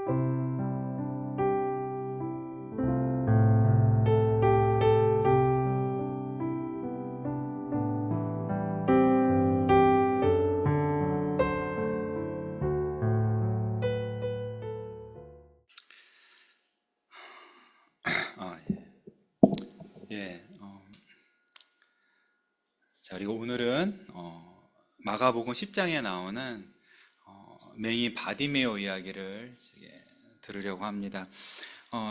아, 예. 자, 그리고 오늘은 마가복음 10장에 나오는 맹인 바디메오 이야기를 이제 들으려고 합니다.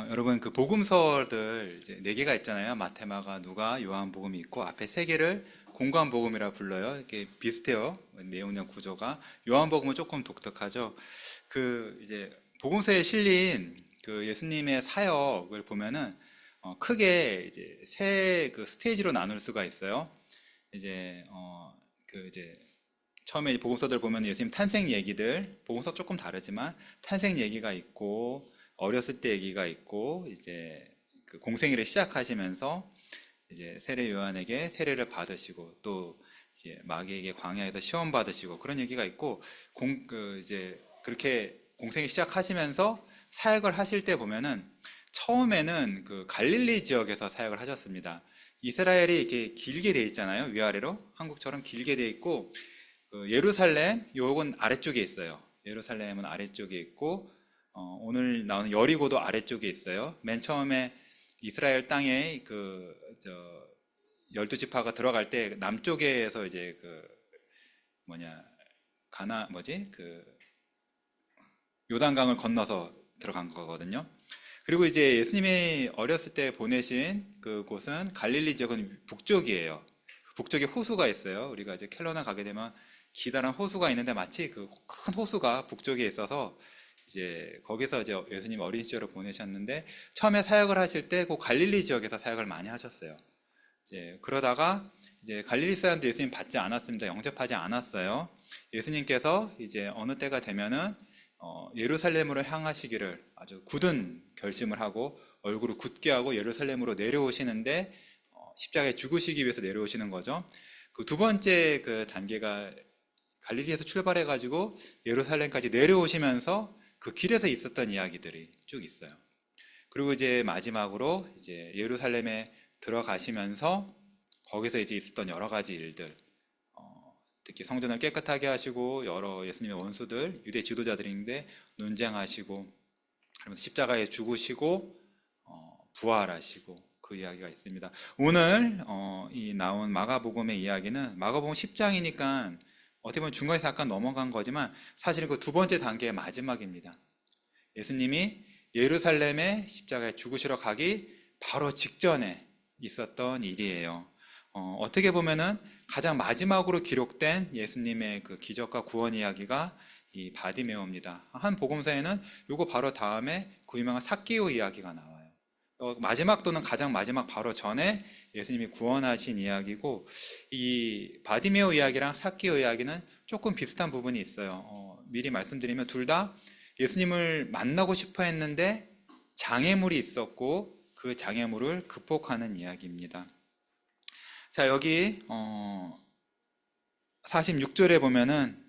여러분 그 복음서들 이제 네 개가 있잖아요. 마태, 마가, 누가, 요한복음이 있고 앞에 세 개를 공관복음이라 불러요. 이게 비슷해요. 내용량 구조가. 요한복음은 조금 독특하죠. 그 이제 복음서에 실린 그 예수님의 사역을 보면은 크게 이제 세 그 스테이지로 나눌 수가 있어요. 이제 그 이제 처음에 복음서들 보면 예수님 탄생 얘기들, 복음서 조금 다르지만 탄생 얘기가 있고 어렸을 때 얘기가 있고 이제 그 공생애를 시작하시면서 이제 세례 요한에게 세례를 받으시고 또 이제 마귀에게 광야에서 시험 받으시고 그런 얘기가 있고 그 이제 그렇게 공생애 시작하시면서 사역을 하실 때 보면은 처음에는 그 갈릴리 지역에서 사역을 하셨습니다. 이스라엘이 이렇게 길게 돼 있잖아요. 위아래로 한국처럼 길게 돼 있고 그 예루살렘 요건 아래쪽에 있어요. 예루살렘은 아래쪽에 있고 오늘 나오는 여리고도 아래쪽에 있어요. 맨 처음에 이스라엘 땅에 그 열두 지파가 들어갈 때 남쪽에서 이제 그 뭐냐 가나 뭐지 그 요단강을 건너서 들어간 거거든요. 그리고 이제 예수님이 어렸을 때 보내신 그 곳은 갈릴리 지역은 북쪽이에요. 북쪽에 호수가 있어요. 우리가 이제 켈러나 가게 되면 기다란 호수가 있는데 마치 그 큰 호수가 북쪽에 있어서 이제 거기서 이제 예수님 어린 시절을 보내셨는데 처음에 사역을 하실 때 그 갈릴리 지역에서 사역을 많이 하셨어요. 이제 그러다가 이제 갈릴리 사람들 예수님 받지 않았습니다. 영접하지 않았어요. 예수님께서 이제 어느 때가 되면은 예루살렘으로 향하시기를 아주 굳은 결심을 하고 얼굴을 굳게 하고 예루살렘으로 내려오시는데 십자가에 죽으시기 위해서 내려오시는 거죠. 그 두 번째 그 단계가 갈릴리에서 출발해 가지고 예루살렘까지 내려오시면서 그 길에서 있었던 이야기들이 쭉 있어요. 그리고 이제 마지막으로 이제 예루살렘에 들어가시면서 거기서 이제 있었던 여러 가지 일들, 특히 성전을 깨끗하게 하시고 여러 예수님의 원수들, 유대 지도자들인데 논쟁하시고 그러면서 십자가에 죽으시고 부활하시고 그 이야기가 있습니다. 오늘 이 나온 마가복음의 이야기는 마가복음 10장이니까 어떻게 보면 중간에서 약간 넘어간 거지만 사실은 그 두 번째 단계의 마지막입니다. 예수님이 예루살렘에 십자가에 죽으시러 가기 바로 직전에 있었던 일이에요. 어떻게 보면은 가장 마지막으로 기록된 예수님의 그 기적과 구원 이야기가 이 바디메오입니다. 한 복음서에는 요거 바로 다음에 그 유명한 삭개오 이야기가 나와요. 마지막 또는 가장 마지막 바로 전에 예수님이 구원하신 이야기고 이 바디메오 이야기랑 삭개오 이야기는 조금 비슷한 부분이 있어요. 미리 말씀드리면 둘 다 예수님을 만나고 싶어 했는데 장애물이 있었고 그 장애물을 극복하는 이야기입니다. 자, 여기 46절에 보면은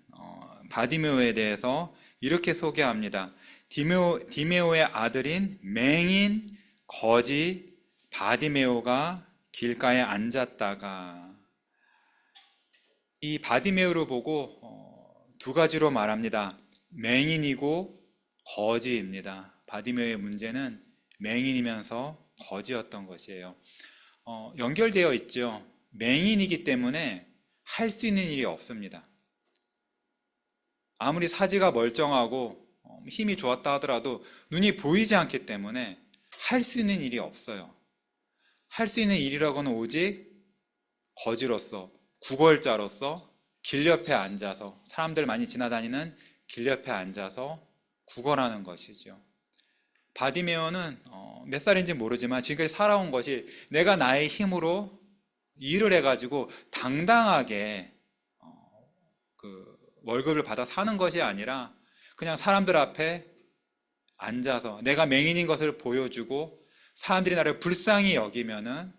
바디메오에 대해서 이렇게 소개합니다. 디메오의 아들인 맹인 거지 바디메오가 길가에 앉았다가 이 바디메오를 보고 두 가지로 말합니다. 맹인이고 거지입니다. 바디메오의 문제는 맹인이면서 거지였던 것이에요. 연결되어 있죠. 맹인이기 때문에 할 수 있는 일이 없습니다. 아무리 사지가 멀쩡하고 힘이 좋았다 하더라도 눈이 보이지 않기 때문에 할 수 있는 일이 없어요. 할 수 있는 일이라고는 오직 거지로서, 구걸자로서 길 옆에 앉아서 사람들 많이 지나다니는 길 옆에 앉아서 구걸하는 것이죠. 바디메오는 몇 살인지 모르지만 지금까지 살아온 것이 내가 나의 힘으로 일을 해가지고 당당하게 그 월급을 받아 사는 것이 아니라 그냥 사람들 앞에 앉아서 내가 맹인인 것을 보여주고 사람들이 나를 불쌍히 여기면은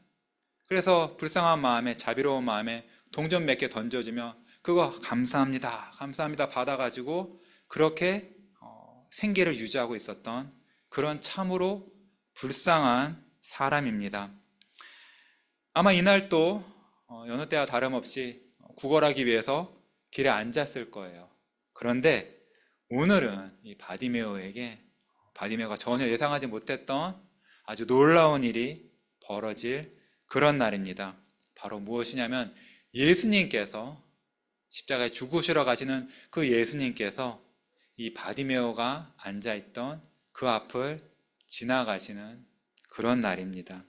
그래서 불쌍한 마음에 자비로운 마음에 동전 몇 개 던져주며 그거 감사합니다 감사합니다 받아가지고 그렇게 생계를 유지하고 있었던 그런 참으로 불쌍한 사람입니다. 아마 이날 또 여느 때와 다름없이 구걸하기 위해서 길에 앉았을 거예요. 그런데 오늘은 이 바디메오가 전혀 예상하지 못했던 아주 놀라운 일이 벌어질 그런 날입니다. 바로 무엇이냐면 예수님께서 십자가에 죽으시러 가시는 그 예수님께서 이 바디메오가 앉아있던 그 앞을 지나가시는 그런 날입니다.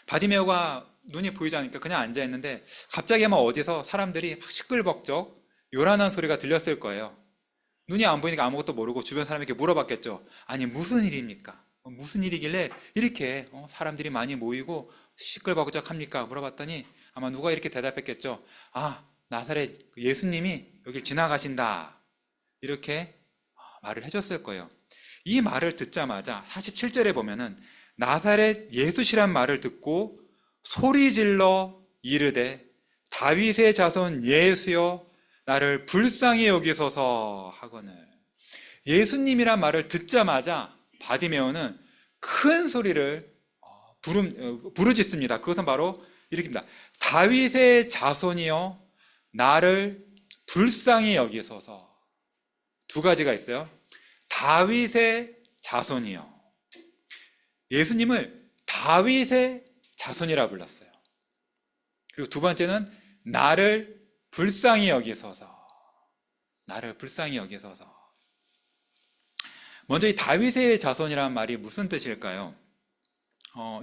바디메오가 눈이 보이지 않으니까 그냥 앉아있는데 갑자기 아마 어디서 사람들이 막 시끌벅적 요란한 소리가 들렸을 거예요. 눈이 안 보이니까 아무것도 모르고 주변 사람에게 물어봤겠죠. 아니 무슨 일입니까? 무슨 일이길래 이렇게 사람들이 많이 모이고 시끌벅적합니까? 물어봤더니 아마 누가 이렇게 대답했겠죠. 아, 나사렛 예수님이 여길 지나가신다. 이렇게 말을 해줬을 거예요. 이 말을 듣자마자 47절에 보면은 나사렛 예수시란 말을 듣고 소리질러 이르되 다윗의 자손 예수여 나를 불쌍히 여기소서 하거늘. 예수님이란 말을 듣자마자 바디메오는 큰 소리를 부르짖습니다. 그것은 바로 이렇게입니다. 다윗의 자손이여 나를 불쌍히 여기소서. 두 가지가 있어요. 다윗의 자손이요. 예수님을 다윗의 자손이라 불렀어요. 그리고 두 번째는 나를 불쌍히 여기소서. 나를 불쌍히 여기소서. 먼저 이 다윗의 자손이라는 말이 무슨 뜻일까요?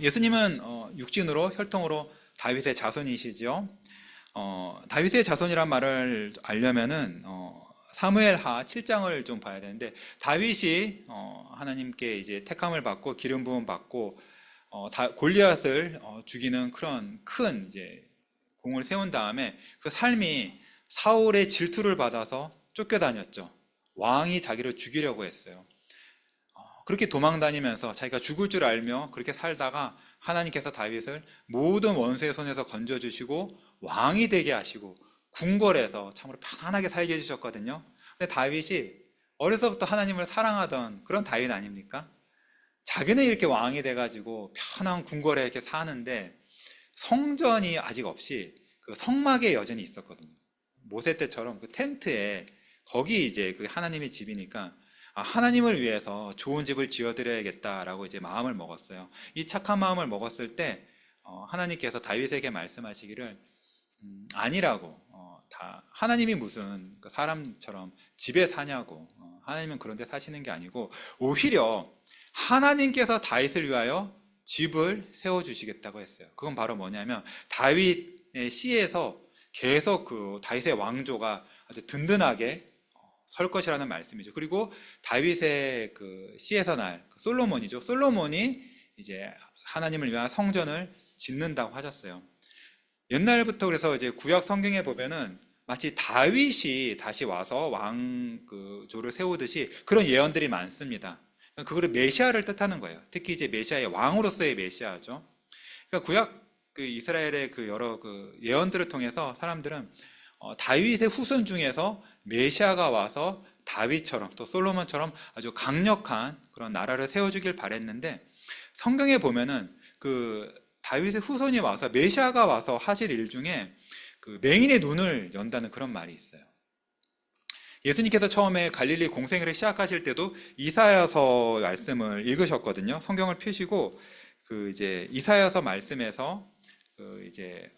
예수님은 육신으로 혈통으로 다윗의 자손이시죠. 다윗의 자손이란 말을 알려면은 사무엘하 7장을 좀 봐야 되는데 다윗이 하나님께 이제 택함을 받고 기름 부음 받고 골리앗을 죽이는 그런 큰 이제 공을 세운 다음에 그 삶이 사울의 질투를 받아서 쫓겨다녔죠. 왕이 자기를 죽이려고 했어요. 그렇게 도망다니면서 자기가 죽을 줄 알며 그렇게 살다가 하나님께서 다윗을 모든 원수의 손에서 건져주시고 왕이 되게 하시고 궁궐에서 참으로 편안하게 살게 해주셨거든요. 근데 다윗이 어려서부터 하나님을 사랑하던 그런 다윗 아닙니까? 자기는 이렇게 왕이 돼가지고 편한 궁궐에 이렇게 사는데 성전이 아직 없이 그 성막에 여전히 있었거든요. 모세 때처럼 그 텐트에 거기 이제 그 하나님의 집이니까 하나님을 위해서 좋은 집을 지어드려야겠다라고 이제 마음을 먹었어요. 이 착한 마음을 먹었을 때 하나님께서 다윗에게 말씀하시기를 아니라고. 다 하나님이 무슨 사람처럼 집에 사냐고. 하나님은 그런 데 사시는 게 아니고 오히려 하나님께서 다윗을 위하여 집을 세워주시겠다고 했어요. 그건 바로 뭐냐면 다윗의 시에서 계속 그 다윗의 왕조가 아주 든든하게 설 것이라는 말씀이죠. 그리고 다윗의 그 시에서 날 솔로몬이죠. 솔로몬이 이제 하나님을 위한 성전을 짓는다고 하셨어요. 옛날부터 그래서 이제 구약 성경에 보면은 마치 다윗이 다시 와서 왕조를 세우듯이 그런 예언들이 많습니다. 그거를 메시아를 뜻하는 거예요. 특히 이제 메시아의 왕으로서의 메시아죠. 그러니까 구약 그 이스라엘의 그 여러 그 예언들을 통해서 사람들은 다윗의 후손 중에서 메시아가 와서 다윗처럼 또 솔로몬처럼 아주 강력한 그런 나라를 세워주길 바랬는데 성경에 보면은 그 다윗의 후손이 와서 메시아가 와서 하실 일 중에 그 맹인의 눈을 연다는 그런 말이 있어요. 예수님께서 처음에 갈릴리 공생애를 시작하실 때도 이사야서 말씀을 읽으셨거든요. 성경을 펴시고 그 이제 이사야서 말씀에서 그 이제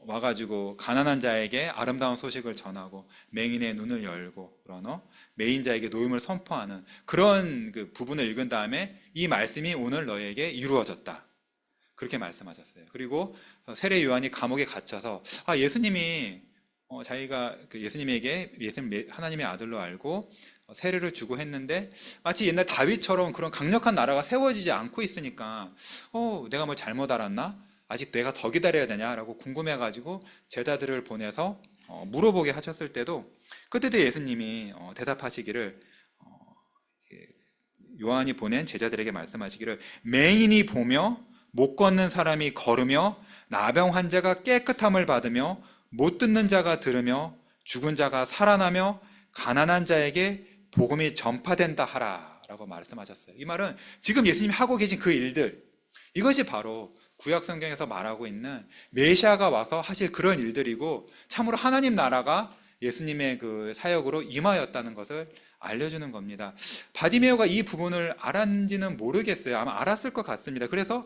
와가지고 가난한 자에게 아름다운 소식을 전하고 맹인의 눈을 열고 그런 매인자에게 노임을 선포하는 그런 그 부분을 읽은 다음에 이 말씀이 오늘 너에게 이루어졌다. 그렇게 말씀하셨어요. 그리고 세례 요한이 감옥에 갇혀서 예수님이 자기가 그 예수님에게 예수님 하나님의 아들로 알고 세례를 주고 했는데 마치 옛날 다윗처럼 그런 강력한 나라가 세워지지 않고 있으니까 내가 뭐 잘못 알았나? 아직 내가 더 기다려야 되냐라고 궁금해가지고 제자들을 보내서 물어보게 하셨을 때도 그때도 예수님이 대답하시기를 요한이 보낸 제자들에게 말씀하시기를 맹인이 보며 못 걷는 사람이 걸으며 나병 환자가 깨끗함을 받으며 못 듣는 자가 들으며 죽은 자가 살아나며 가난한 자에게 복음이 전파된다 하라라고 말씀하셨어요. 이 말은 지금 예수님이 하고 계신 그 일들, 이것이 바로 구약 성경에서 말하고 있는 메시아가 와서 하실 그런 일들이고, 참으로 하나님 나라가 예수님의 그 사역으로 임하였다는 것을 알려주는 겁니다. 바디메오가 이 부분을 알았는지는 모르겠어요. 아마 알았을 것 같습니다. 그래서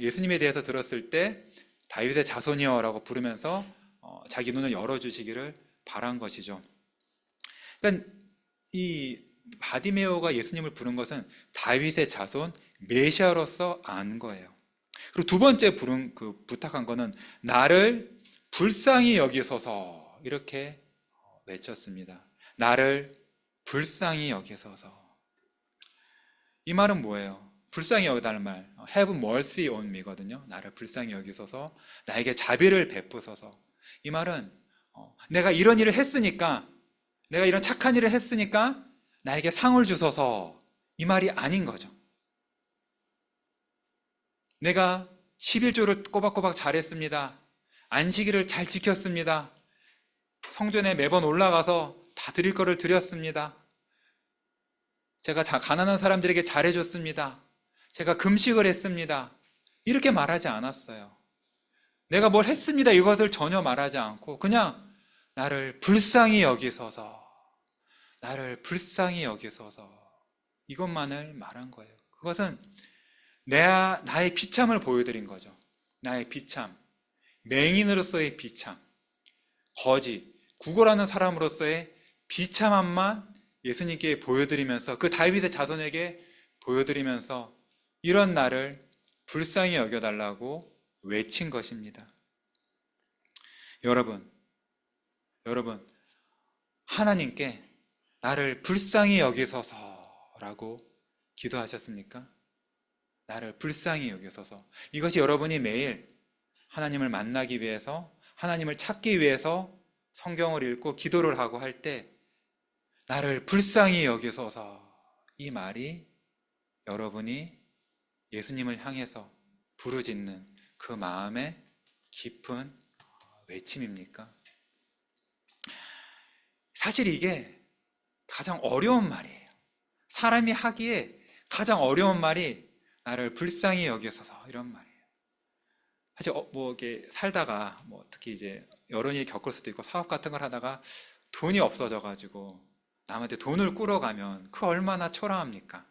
예수님에 대해서 들었을 때 다윗의 자손이여라고 부르면서 자기 눈을 열어주시기를 바란 것이죠. 그러니까 이 바디메오가 예수님을 부른 것은 다윗의 자손 메시아로서 안 거예요. 그리고 두 번째 부탁한 거는 나를 불쌍히 여기소서, 이렇게 외쳤습니다. 나를 불쌍히 여기소서. 이 말은 뭐예요? 불쌍히 여기다는 말, have mercy on me거든요. 나를 불쌍히 여기소서, 나에게 자비를 베푸소서. 이 말은 내가 이런 일을 했으니까, 내가 이런 착한 일을 했으니까 나에게 상을 주소서, 이 말이 아닌 거죠. 내가 11조를 꼬박꼬박 잘했습니다. 안식일을 잘 지켰습니다. 성전에 매번 올라가서 다 드릴 거를 드렸습니다. 제가 가난한 사람들에게 잘해줬습니다. 제가 금식을 했습니다. 이렇게 말하지 않았어요. 내가 뭘 했습니다, 이것을 전혀 말하지 않고 그냥 나를 불쌍히 여기소서, 나를 불쌍히 여기소서, 이것만을 말한 거예요. 그것은 나의 비참을 보여드린 거죠. 나의 비참, 맹인으로서의 비참, 거지, 구걸하는 사람으로서의 비참함만 예수님께 보여드리면서, 그 다윗의 자손에게 보여드리면서 이런 나를 불쌍히 여겨달라고 외친 것입니다. 여러분, 하나님께 나를 불쌍히 여기소서라고 기도하셨습니까? 나를 불쌍히 여기소서. 이것이 여러분이 매일 하나님을 만나기 위해서, 하나님을 찾기 위해서 성경을 읽고 기도를 하고 할 때 나를 불쌍히 여기소서, 이 말이 여러분이 예수님을 향해서 부르짖는 그 마음의 깊은 외침입니까? 사실 이게 가장 어려운 말이에요. 사람이 하기에 가장 어려운 말이 나를 불쌍히 여기소서, 이런 말이에요. 사실 이렇게 살다가 특히 이제 여러 일이 겪을 수도 있고 사업 같은 걸 하다가 돈이 없어져가지고 남한테 돈을 꾸러가면 그 얼마나 초라합니까?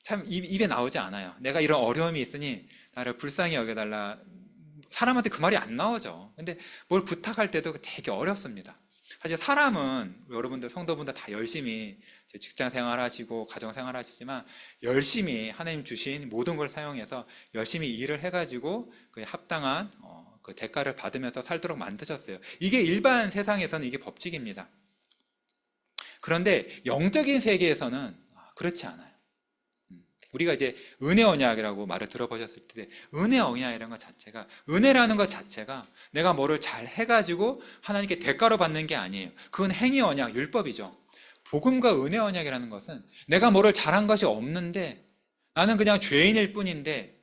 참 입에 나오지 않아요. 내가 이런 어려움이 있으니 나를 불쌍히 여겨달라. 사람한테 그 말이 안 나오죠. 근데 뭘 부탁할 때도 되게 어렵습니다. 사실 사람은, 여러분들 성도분들 다 열심히 직장 생활하시고 가정 생활하시지만 열심히 하나님 주신 모든 걸 사용해서 열심히 일을 해가지고 그 합당한 그 대가를 받으면서 살도록 만드셨어요. 이게 일반 세상에서는 이게 법칙입니다. 그런데 영적인 세계에서는 그렇지 않아요. 우리가 이제 은혜 언약이라고 말을 들어보셨을 때, 은혜 언약이라는 것 자체가, 은혜라는 것 자체가 내가 뭐를 잘 해가지고 하나님께 대가로 받는 게 아니에요. 그건 행위 언약, 율법이죠. 복음과 은혜 언약이라는 것은 내가 뭐를 잘한 것이 없는데, 나는 그냥 죄인일 뿐인데,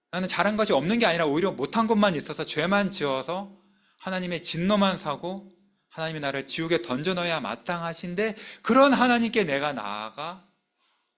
나는 잘한 것이 없는 게 아니라 오히려 못한 것만 있어서 죄만 지어서 하나님의 진노만 사고 하나님이 나를 지옥에 던져넣어야 마땅하신데, 그런 하나님께 내가 나아가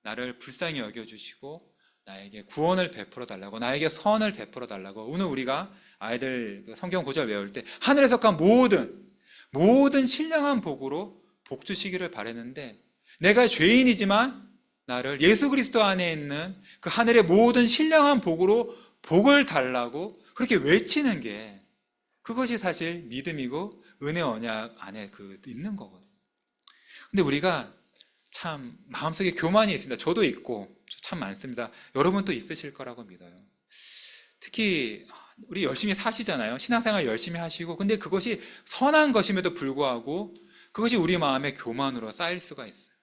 나를 불쌍히 여겨주시고 나에게 구원을 베풀어 달라고, 나에게 선을 베풀어 달라고, 오늘 우리가 아이들 성경 구절 외울 때 하늘에서 간 모든 신령한 복으로 복 주시기를 바랬는데, 내가 죄인이지만 나를 예수 그리스도 안에 있는 그 하늘의 모든 신령한 복으로 복을 달라고 그렇게 외치는 게, 그것이 사실 믿음이고 은혜 언약 안에 있는 거거든요. 근데 우리가 참 마음속에 교만이 있습니다. 저도 있고 참 많습니다. 여러분도 있으실 거라고 믿어요. 특히 우리 열심히 사시잖아요. 신앙생활 열심히 하시고, 근데 그것이 선한 것임에도 불구하고 그것이 우리 마음의 교만으로 쌓일 수가 있어요.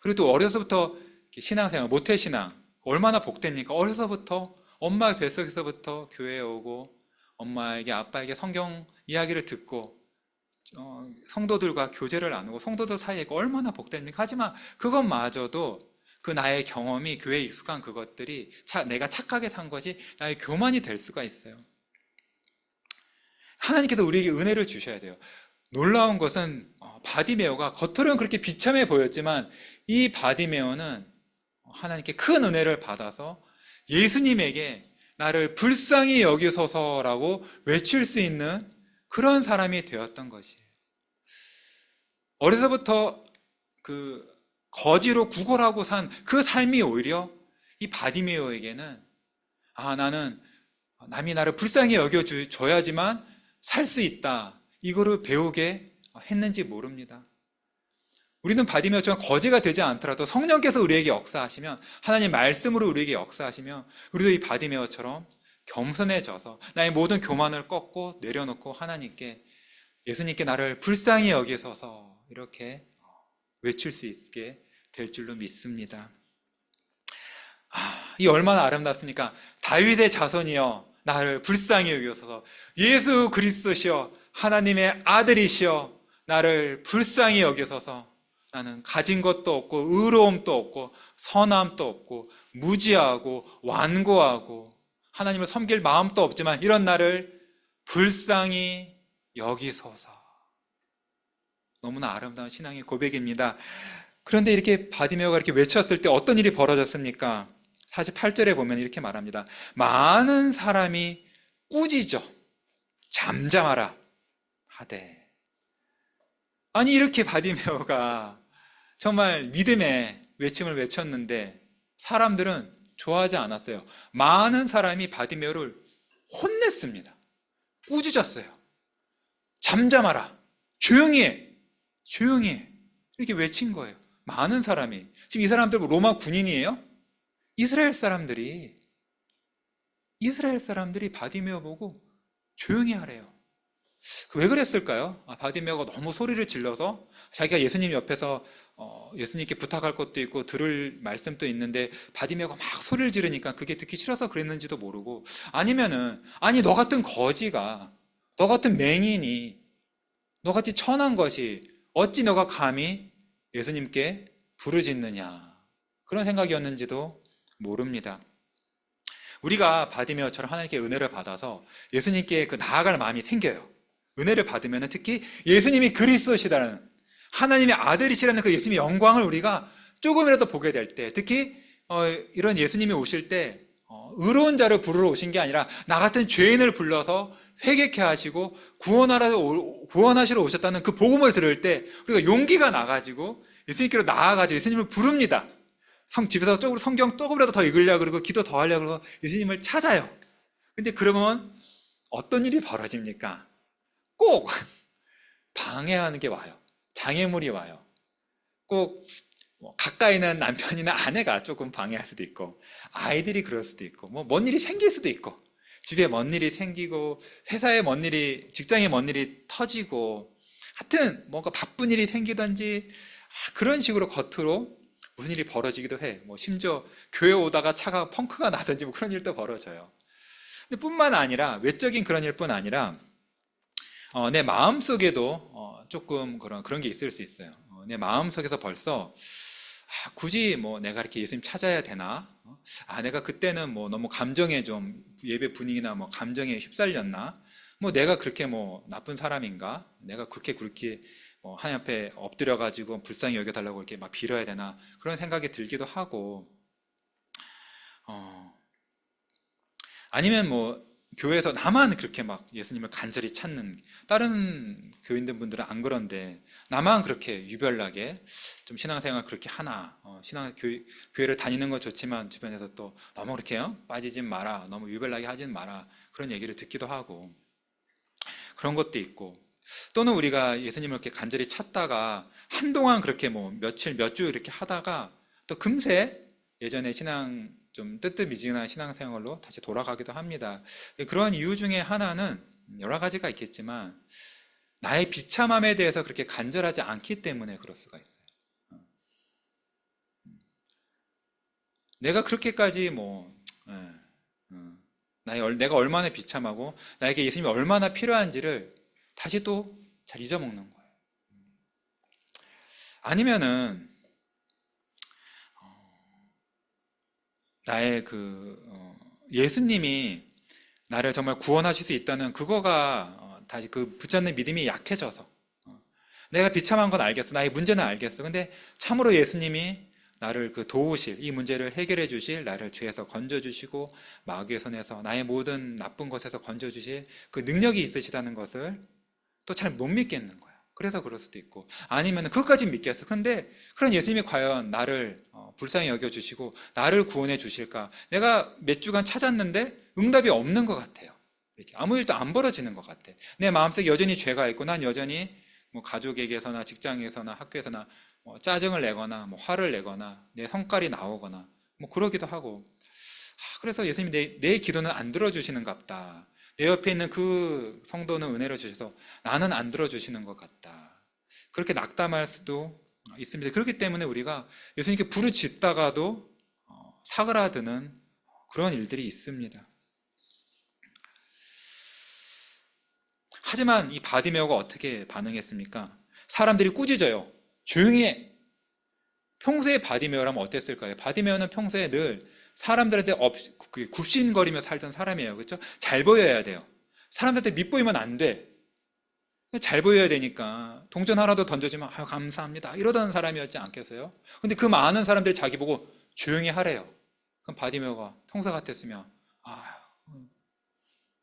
그리고 또 어려서부터 신앙생활, 모태신앙 얼마나 복됩니까? 어려서부터 엄마 뱃속에서부터 교회에 오고 엄마에게 아빠에게 성경 이야기를 듣고 성도들과 교제를 나누고 성도들 사이에 있고 얼마나 복됩니까? 하지만 그것마저도 그 나의 경험이, 교회에 익숙한 그것들이 내가 착하게 산 것이 나의 교만이 될 수가 있어요. 하나님께서 우리에게 은혜를 주셔야 돼요. 놀라운 것은 바디메오가 겉으로는 그렇게 비참해 보였지만 이 바디메오는 하나님께 큰 은혜를 받아서 예수님에게 나를 불쌍히 여기소서라고 외칠 수 있는 그런 사람이 되었던 것이에요. 어려서부터 그 거지로 구걸하고 산 그 삶이 오히려 이 바디메오에게는 나는 남이 나를 불쌍히 여겨줘야지만 살 수 있다, 이거를 배우게 했는지 모릅니다. 우리는 바디메오처럼 거지가 되지 않더라도 성령께서 우리에게 역사하시면, 하나님 말씀으로 우리에게 역사하시면 우리도 이 바디메오처럼 겸손해져서 나의 모든 교만을 꺾고 내려놓고 하나님께, 예수님께 나를 불쌍히 여기소서 이렇게 외칠 수 있게 될 줄로 믿습니다. 이 얼마나 아름답습니까? 다윗의 자손이여 나를 불쌍히 여기소서. 예수 그리스도시여 하나님의 아들이시여 나를 불쌍히 여기소서. 나는 가진 것도 없고 의로움도 없고 선함도 없고 무지하고 완고하고 하나님을 섬길 마음도 없지만 이런 나를 불쌍히 여기소서. 너무나 아름다운 신앙의 고백입니다. 그런데 이렇게 바디메오가 이렇게 외쳤을 때 어떤 일이 벌어졌습니까? 48절에 보면 이렇게 말합니다. 많은 사람이 꾸짖어 잠잠하라 하되. 아니, 이렇게 바디메오가 정말 믿음의 외침을 외쳤는데 사람들은 좋아하지 않았어요. 많은 사람이 바디메오를 혼냈습니다. 꾸짖었어요. 잠잠하라, 조용히 해, 조용히 해, 이렇게 외친 거예요. 많은 사람이. 지금 이 사람들 로마 군인이에요? 이스라엘 사람들이 바디메오 보고 조용히 하래요. 왜 그랬을까요? 바디메오가 너무 소리를 질러서 자기가 예수님 옆에서 예수님께 부탁할 것도 있고 들을 말씀도 있는데 바디메오가 막 소리를 지르니까 그게 듣기 싫어서 그랬는지도 모르고, 아니면은 너 같은 거지가, 너 같은 맹인이, 너같이 천한 것이 어찌 너가 감히 예수님께 부르짖느냐, 그런 생각이었는지도 모릅니다. 우리가 바디메오처럼 하나님께 은혜를 받아서 예수님께 나아갈 마음이 생겨요. 은혜를 받으면 특히 예수님이 그리스도시다는, 하나님의 아들이시라는 그 예수님의 영광을 우리가 조금이라도 보게 될 때, 특히 이런 예수님이 오실 때 의로운 자를 부르러 오신 게 아니라 나 같은 죄인을 불러서 회개케 하시고 구원하시러 오셨다는 그 복음을 들을 때 우리가 용기가 나가지고 예수님께로 나아가지고 예수님을 부릅니다. 집에서 성경 조금이라도 더 읽으려고 그러고 기도 더 하려고 그러고 예수님을 찾아요. 근데 그러면 어떤 일이 벌어집니까? 꼭 방해하는 게 와요. 장애물이 와요. 꼭 가까이 있는 남편이나 아내가 조금 방해할 수도 있고, 아이들이 그럴 수도 있고, 뭔 일이 생길 수도 있고, 집에 뭔 일이 생기고, 회사에 뭔 일이, 직장에 뭔 일이 터지고, 하여튼 뭔가 바쁜 일이 생기든지 그런 식으로 겉으로 무슨 일이 벌어지기도 해. 심지어 교회 오다가 차가 펑크가 나든지 그런 일도 벌어져요. 근데 뿐만 아니라, 외적인 그런 일뿐 아니라 내 마음속에도 조금 그런 게 있을 수 있어요. 내 마음속에서 벌써 굳이 내가 이렇게 예수님 찾아야 되나? 내가 그때는 너무 감정에 좀, 예배 분위기나 감정에 휩쓸렸나? 내가 그렇게 나쁜 사람인가? 내가 그렇게 하나님 앞에 엎드려가지고 불쌍히 여겨달라고 이렇게 막 빌어야 되나? 그런 생각이 들기도 하고, 아니면 교회에서 나만 그렇게 막 예수님을 간절히 찾는, 다른 교인분들은 안 그런데 나만 그렇게 유별나게 좀 신앙생활 그렇게 하나, 교회를 다니는 건 좋지만 주변에서 또 너무 그렇게 빠지진 마라, 너무 유별나게 하진 마라, 그런 얘기를 듣기도 하고, 그런 것도 있고, 또는 우리가 예수님을 이렇게 간절히 찾다가 한동안 그렇게 며칠 몇 주 이렇게 하다가 또 금세 예전에 좀 뜨뜻미지근한 신앙생활로 다시 돌아가기도 합니다. 그런 이유 중에 하나는 여러 가지가 있겠지만 나의 비참함에 대해서 그렇게 간절하지 않기 때문에 그럴 수가 있어요. 내가 그렇게까지 내가 얼마나 비참하고 나에게 예수님이 얼마나 필요한지를 다시 또 잘 잊어먹는 거예요. 아니면은 나의 예수님이 나를 정말 구원하실 수 있다는 그거가 다시 붙잡는 믿음이 약해져서 내가 비참한 건 알겠어. 나의 문제는 알겠어. 근데 참으로 예수님이 나를 도우실, 이 문제를 해결해 주실, 나를 죄에서 건져 주시고 마귀의 손에서 나의 모든 나쁜 것에서 건져 주실 그 능력이 있으시다는 것을 또 잘 못 믿겠는 거야. 그래서 그럴 수도 있고, 아니면 그것까지 믿겠어. 근데 그런 예수님이 과연 나를 불쌍히 여겨주시고 나를 구원해 주실까? 내가 몇 주간 찾았는데 응답이 없는 것 같아요. 이렇게 아무 일도 안 벌어지는 것 같아. 내 마음속에 여전히 죄가 있고 난 여전히 가족에게서나 직장에서나 학교에서나 짜증을 내거나 화를 내거나 내 성깔이 나오거나 그러기도 하고, 그래서 예수님이 내 기도는 안 들어주시는갑다. 내 옆에 있는 그 성도는 은혜를 주셔서 나는 안 들어주시는 것 같다. 그렇게 낙담할 수도 있습니다. 그렇기 때문에 우리가 예수님께 부르짖다가도 사그라드는 그런 일들이 있습니다. 하지만 이 바디메오가 어떻게 반응했습니까? 사람들이 꾸짖어요. 조용히 해. 평소에 바디메오라면 어땠을까요? 바디메오는 평소에 늘 사람들한테 굽신거리며 살던 사람이에요. 그렇죠? 잘 보여야 돼요. 사람들한테 밉보이면 안 돼. 잘 보여야 되니까 동전 하나도 던져주면 아유 감사합니다 이러던 사람이었지 않겠어요? 근데 그 많은 사람들이 자기 보고 조용히 하래요. 그럼 바디메오가 평소 같았으면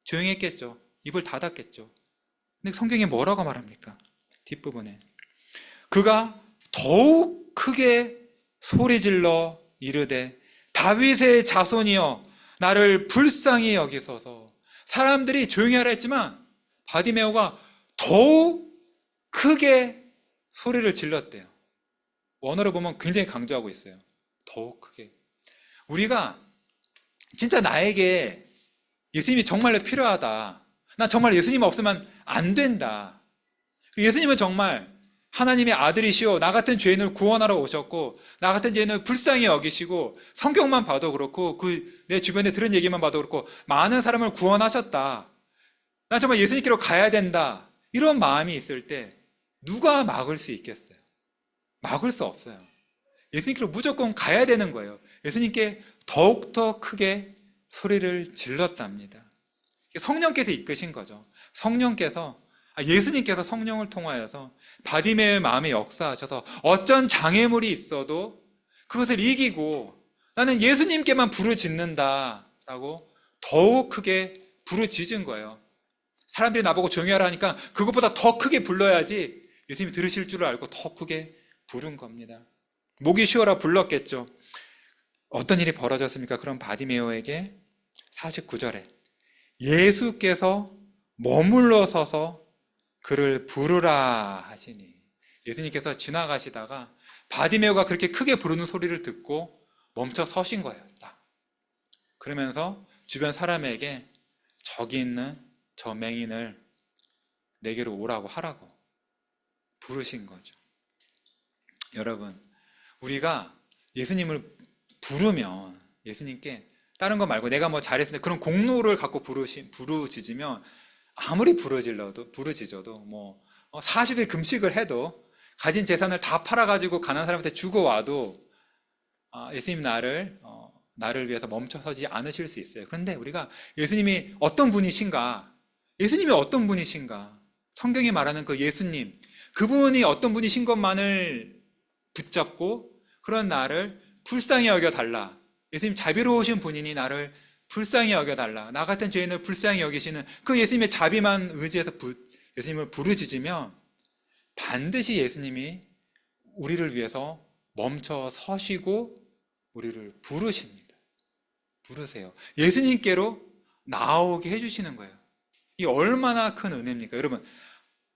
조용히 했겠죠. 입을 닫았겠죠. 근데 성경에 뭐라고 말합니까? 뒷부분에 그가 더욱 크게 소리질러 이르되 다윗의 자손이여 나를 불쌍히 여기소서. 사람들이 조용히 하라 했지만 바디메오가 더욱 크게 소리를 질렀대요. 원어로 보면 굉장히 강조하고 있어요. 더욱 크게. 우리가 진짜 나에게 예수님이 정말로 필요하다. 난 정말 예수님 없으면 안 된다. 예수님은 정말 하나님의 아들이시오. 나 같은 죄인을 구원하러 오셨고 나 같은 죄인을 불쌍히 여기시고 성경만 봐도 그렇고 내 주변에 들은 얘기만 봐도 그렇고 많은 사람을 구원하셨다. 난 정말 예수님께로 가야 된다. 이런 마음이 있을 때 누가 막을 수 있겠어요? 막을 수 없어요. 예수님께로 무조건 가야 되는 거예요. 예수님께 더욱더 크게 소리를 질렀답니다. 성령께서 이끄신 거죠. 예수님께서 성령을 통하여서 바디메오의 마음에 역사하셔서 어쩐 장애물이 있어도 그것을 이기고 나는 예수님께만 부르짖는다 라고 더욱 크게 부르짖은 거예요. 사람들이 나보고 조용히 하라 하니까 그것보다 더 크게 불러야지 예수님이 들으실 줄 알고 더 크게 부른 겁니다. 목이 쉬어라 불렀겠죠. 어떤 일이 벌어졌습니까? 그럼 바디메오에게 49절에 예수께서 머물러 서서 그를 부르라 하시니, 예수님께서 지나가시다가 바디메오가 그렇게 크게 부르는 소리를 듣고 멈춰 서신 거예요. 그러면서 주변 사람에게 저기 있는 저 맹인을 내게로 오라고 하라고 부르신 거죠. 여러분, 우리가 예수님을 부르면 예수님께 다른 거 말고 내가 잘했으니까 그런 공로를 갖고 부르짖으면 아무리 부르짖어도 40일 금식을 해도 가진 재산을 다 팔아가지고 가난한 사람한테 주고 와도 예수님 나를 위해서 멈춰서지 않으실 수 있어요. 그런데 우리가 예수님이 어떤 분이신가, 성경이 말하는 그 예수님, 그분이 어떤 분이신 것만을 붙잡고 그런 나를 불쌍히 여겨달라. 예수님 자비로우신 분이니 나를 불쌍히 여겨달라. 나 같은 죄인을 불쌍히 여기시는 그 예수님의 자비만 의지해서 예수님을 부르짖으면 반드시 예수님이 우리를 위해서 멈춰 서시고 우리를 부르십니다. 부르세요. 예수님께로 나오게 해주시는 거예요. 이 얼마나 큰 은혜입니까? 여러분,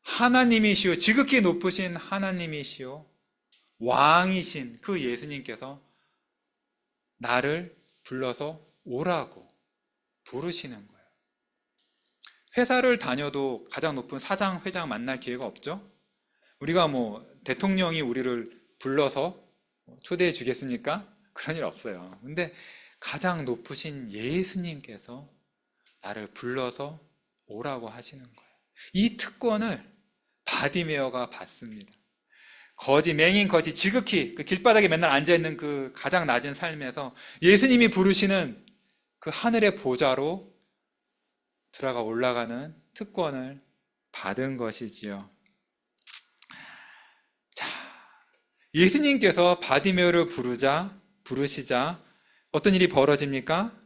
하나님이시오, 지극히 높으신 하나님이시오, 왕이신 그 예수님께서 나를 불러서 오라고 부르시는 거예요. 회사를 다녀도 가장 높은 사장, 회장 만날 기회가 없죠? 우리가 대통령이 우리를 불러서 초대해 주겠습니까? 그런 일 없어요. 근데 가장 높으신 예수님께서 나를 불러서 오라고 하시는 거예요. 이 특권을 바디메오가 받습니다. 맹인 거지 지극히 그 길바닥에 맨날 앉아있는 그 가장 낮은 삶에서 예수님이 부르시는 그 하늘의 보좌로 들어가 올라가는 특권을 받은 것이지요. 예수님께서 바디메오를 부르시자 어떤 일이 벌어집니까?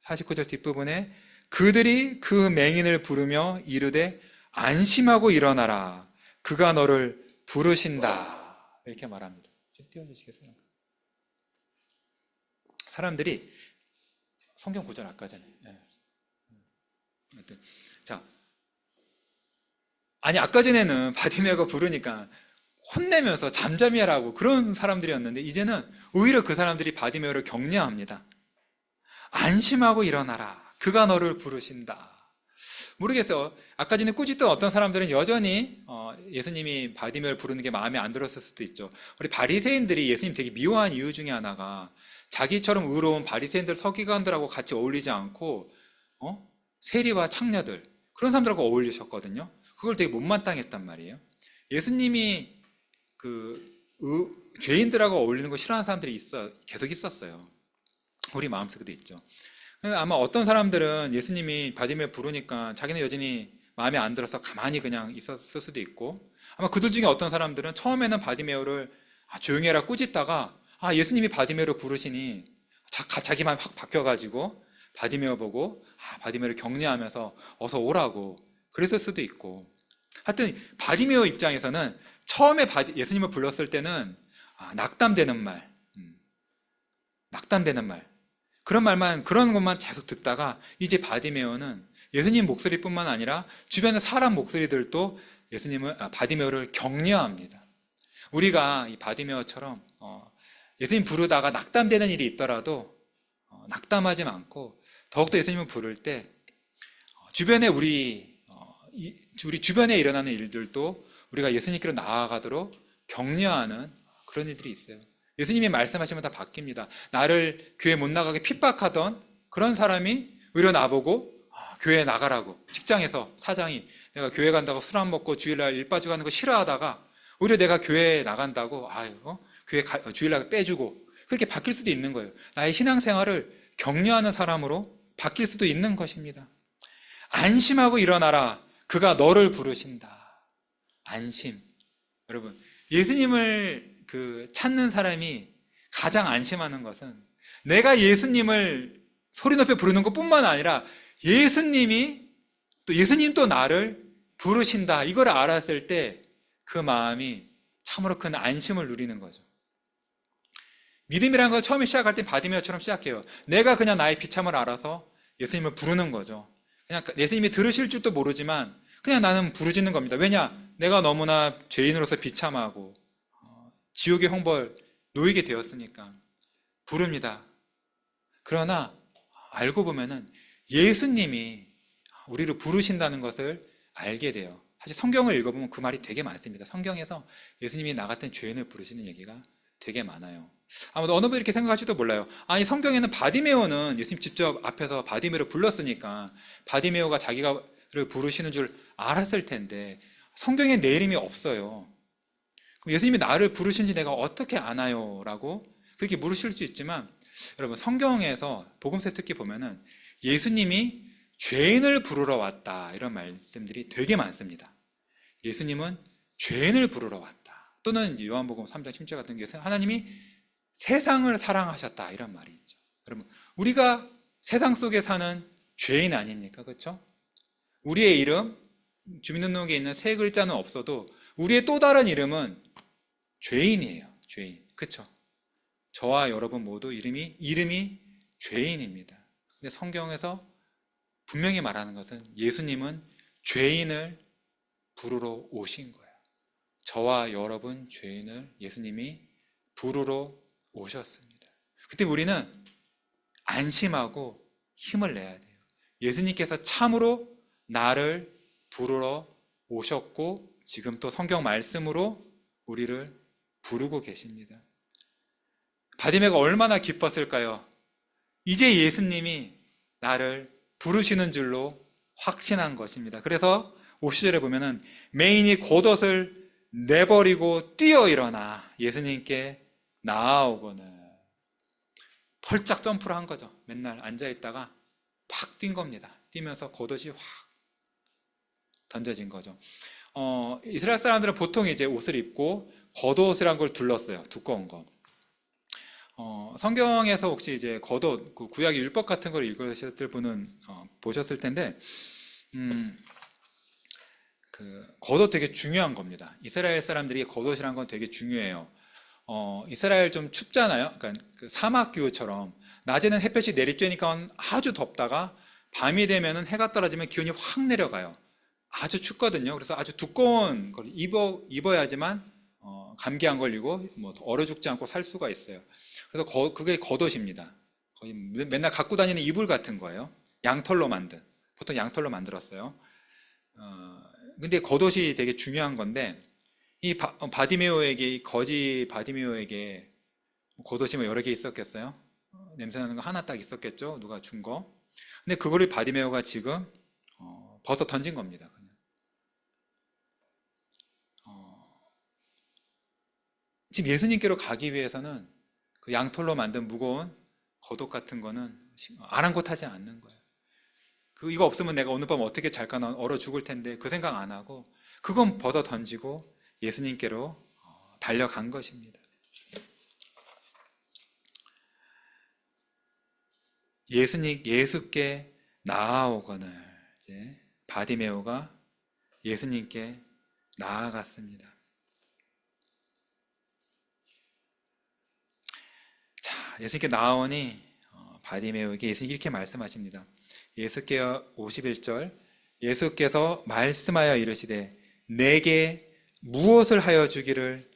49절 뒷부분에 그들이 그 맹인을 부르며 이르되 안심하고 일어나라. 그가 너를 부르신다. 이렇게 말합니다. 좀 띄워주시겠어요? 사람들이 성경 구절 아까 전에. 자, 아니 아까 전에는 바디메오가 부르니까 혼내면서 잠잠히 하라고 그런 사람들이었는데 이제는 오히려 그 사람들이 바디메오를 격려합니다. 안심하고 일어나라. 그가 너를 부르신다. 모르겠어요. 아까 전에 꾸짖던 어떤 사람들은 여전히 예수님이 바디메오를 부르는 게 마음에 안 들었을 수도 있죠. 우리 바리새인들이 예수님 되게 미워한 이유 중에 하나가 자기처럼 의로운 바리새인들 서기관들하고 같이 어울리지 않고 세리와 창녀들 그런 사람들하고 어울리셨거든요. 그걸 되게 못마땅했단 말이에요. 예수님이 죄인들하고 어울리는 거 싫어하는 사람들이 계속 있었어요. 우리 마음속에도 있죠. 아마 어떤 사람들은 예수님이 바디메오 부르니까 자기는 여전히 마음에 안 들어서 가만히 그냥 있었을 수도 있고, 아마 그들 중에 어떤 사람들은 처음에는 바디메오를 조용히 해라 꾸짖다가 예수님이 바디메오를 부르시니 자기만 확 바뀌어가지고 바디메오 보고 바디메오를 격려하면서 어서 오라고 그랬을 수도 있고, 하여튼 바디메오 입장에서는 처음에 예수님을 불렀을 때는 낙담되는 말, 그런 것만 계속 듣다가 이제 바디메오는 예수님 목소리뿐만 아니라 주변의 사람 목소리들도 바디메오를 격려합니다. 우리가 이 바디메오처럼 예수님 부르다가 낙담되는 일이 있더라도 낙담하지 않고 더욱더 예수님을 부를 때 주변에 우리 주변에 일어나는 일들도 우리가 예수님께로 나아가도록 격려하는 그런 일들이 있어요. 예수님이 말씀하시면 다 바뀝니다. 나를 교회 못 나가게 핍박하던 그런 사람이 오히려 나보고 교회에 나가라고, 직장에서 사장이 내가 교회 간다고 술 안 먹고 주일날 일 빠지고 하는 거 싫어하다가 오히려 내가 교회에 나간다고 주일날 빼주고 그렇게 바뀔 수도 있는 거예요. 나의 신앙생활을 격려하는 사람으로 바뀔 수도 있는 것입니다. 안심하고 일어나라. 그가 너를 부르신다. 안심. 여러분, 예수님을 찾는 사람이 가장 안심하는 것은 내가 예수님을 소리 높여 부르는 것뿐만 아니라 예수님 또 나를 부르신다. 이걸 알았을 때 그 마음이 참으로 큰 안심을 누리는 거죠. 믿음이라는 거 처음에 시작할 때 바디메오처럼 시작해요. 내가 그냥 나의 비참을 알아서 예수님을 부르는 거죠. 그냥 예수님이 들으실 줄도 모르지만 그냥 나는 부르짖는 겁니다. 왜냐? 내가 너무나 죄인으로서 비참하고 지옥의 형벌 놓이게 되었으니까 부릅니다. 그러나 알고 보면은 예수님이 우리를 부르신다는 것을 알게 돼요. 사실 성경을 읽어보면 그 말이 되게 많습니다. 성경에서 예수님이 나 같은 죄인을 부르시는 얘기가 되게 많아요. 아마도 어느 분이 이렇게 생각할지도 몰라요. 아니 성경에는 바디메오는 예수님 직접 앞에서 바디메오를 불렀으니까 바디메오가 자기가 부르시는 줄 알았을 텐데 성경에 내 이름이 없어요. 그럼 예수님이 나를 부르신지 내가 어떻게 아나요? 라고 그렇게 물으실 수 있지만 여러분 성경에서 복음서 특히 보면은 예수님이 죄인을 부르러 왔다 이런 말씀들이 되게 많습니다. 예수님은 죄인을 부르러 왔다. 또는 요한복음 3장 10절 같은 경우에 하나님이 세상을 사랑하셨다 이런 말이 있죠. 여러분 우리가 세상 속에 사는 죄인 아닙니까? 그렇죠? 우리의 이름 주민등록에 있는 세 글자는 없어도 우리의 또 다른 이름은 죄인이에요. 죄인. 그렇죠? 저와 여러분 모두 이름이 죄인입니다. 근데 성경에서 분명히 말하는 것은 예수님은 죄인을 부르러 오신 거예요. 저와 여러분 죄인을 예수님이 부르러 오셨습니다. 그때 우리는 안심하고 힘을 내야 돼요. 예수님께서 참으로 나를 부르러 오셨고 지금 또 성경 말씀으로 우리를 부르고 계십니다. 바디메오가 얼마나 기뻤을까요? 이제 예수님이 나를 부르시는 줄로 확신한 것입니다. 그래서 50절에 보면은 맹인이 겉옷을 내버리고 뛰어 일어나 예수님께 나아오거늘. 펄짝 점프를 한 거죠. 맨날 앉아있다가 팍 뛴 겁니다. 뛰면서 겉옷이 확 던져진 거죠. 이스라엘 사람들은 보통 이제 옷을 입고 겉옷이란 걸 둘렀어요. 두꺼운 거. 성경에서 혹시 이제 겉옷, 그 구약의 율법 같은 걸 읽으셨을 분은 보셨을 텐데, 그 겉옷 되게 중요한 겁니다. 이스라엘 사람들이 겉옷이란 건 되게 중요해요. 이스라엘 좀 춥잖아요. 그러니까 그 사막 기후처럼 낮에는 햇볕이 내리쬐니까 아주 덥다가 밤이 되면은 해가 떨어지면 기온이 확 내려가요. 아주 춥거든요. 그래서 아주 두꺼운 걸 입어야지만 감기 안 걸리고 뭐 얼어 죽지 않고 살 수가 있어요. 그래서 그게 겉옷입니다. 거의 맨날 갖고 다니는 이불 같은 거예요. 양털로 만든, 보통 양털로 만들었어요. 근데 겉옷이 되게 중요한 건데, 이 바디메오에게, 이 거지 바디메오에게 겉옷이 뭐 여러 개 있었겠어요? 냄새나는 거 하나 딱 있었겠죠? 누가 준 거. 근데 그거를 바디메오가 지금 벗어 던진 겁니다. 그냥. 지금 예수님께로 가기 위해서는 그 양털로 만든 무거운 겉옷 같은 거는 아랑곳하지 않는 거예요. 이거 없으면 내가 오늘 밤 어떻게 잘까? 얼어 죽을 텐데 그 생각 안 하고 그건 벗어 던지고 예수님께로 달려간 것입니다. 예수께 나아오거늘 이제 바디메오가 예수님께 나아갔습니다. 자, 예수님께 나아오니 바디메오에게 예수님이 이렇게 말씀하십니다. 예수께서 51절, 예수께서 말씀하여 이르시되 내게 무엇을 하여 주기를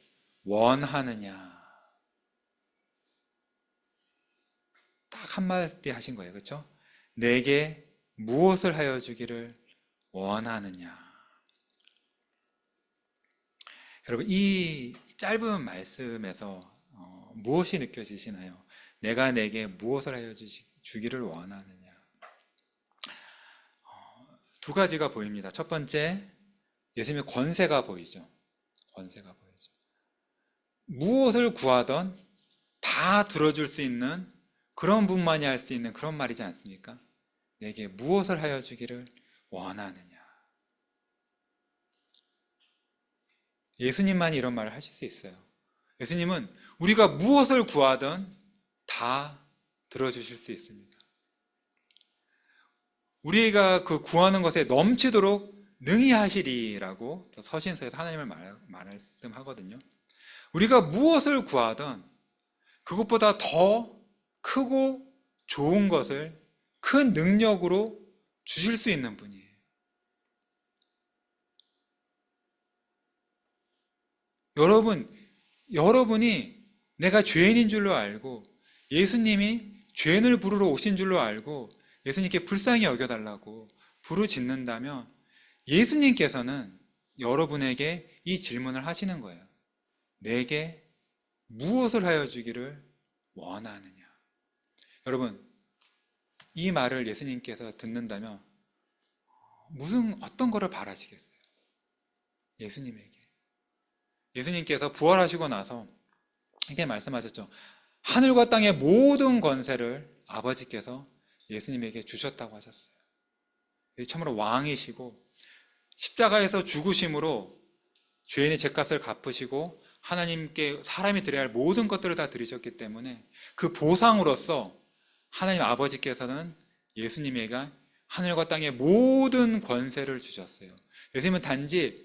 원하느냐. 딱 한마디 하신 거예요. 그렇죠? 내게 무엇을 하여 주기를 원하느냐. 여러분, 이 짧은 말씀에서 무엇이 느껴지시나요? 내가 내게 무엇을 하여 주기를 원하느냐. 두 가지가 보입니다. 첫 번째, 예수님의 권세가 보이죠. 권세가 보이죠. 무엇을 구하던 다 들어줄 수 있는 그런 분만이 할 수 있는 그런 말이지 않습니까? 내게 무엇을 하여 주기를 원하느냐. 예수님만이 이런 말을 하실 수 있어요. 예수님은 우리가 무엇을 구하든 다 들어주실 수 있습니다. 우리가 그 구하는 것에 넘치도록 능히 하시리라고 서신서에서 하나님을 말씀하거든요. 우리가 무엇을 구하든 그것보다 더 크고 좋은 것을 큰 능력으로 주실 수 있는 분이에요. 여러분이 내가 죄인인 줄로 알고 예수님이 죄인을 부르러 오신 줄로 알고 예수님께 불쌍히 여겨달라고 부르짖는다면 예수님께서는 여러분에게 이 질문을 하시는 거예요. 내게 무엇을 하여 주기를 원하느냐. 여러분, 이 말을 예수님께서 듣는다면 어떤 거를 바라시겠어요? 예수님에게. 예수님께서 부활하시고 나서 이렇게 말씀하셨죠. 하늘과 땅의 모든 권세를 아버지께서 예수님에게 주셨다고 하셨어요. 참으로 왕이시고 십자가에서 죽으심으로 죄인의 죄값을 갚으시고 하나님께 사람이 드려야 할 모든 것들을 다 드리셨기 때문에 그 보상으로서 하나님 아버지께서는 예수님에게 하늘과 땅의 모든 권세를 주셨어요. 예수님은 단지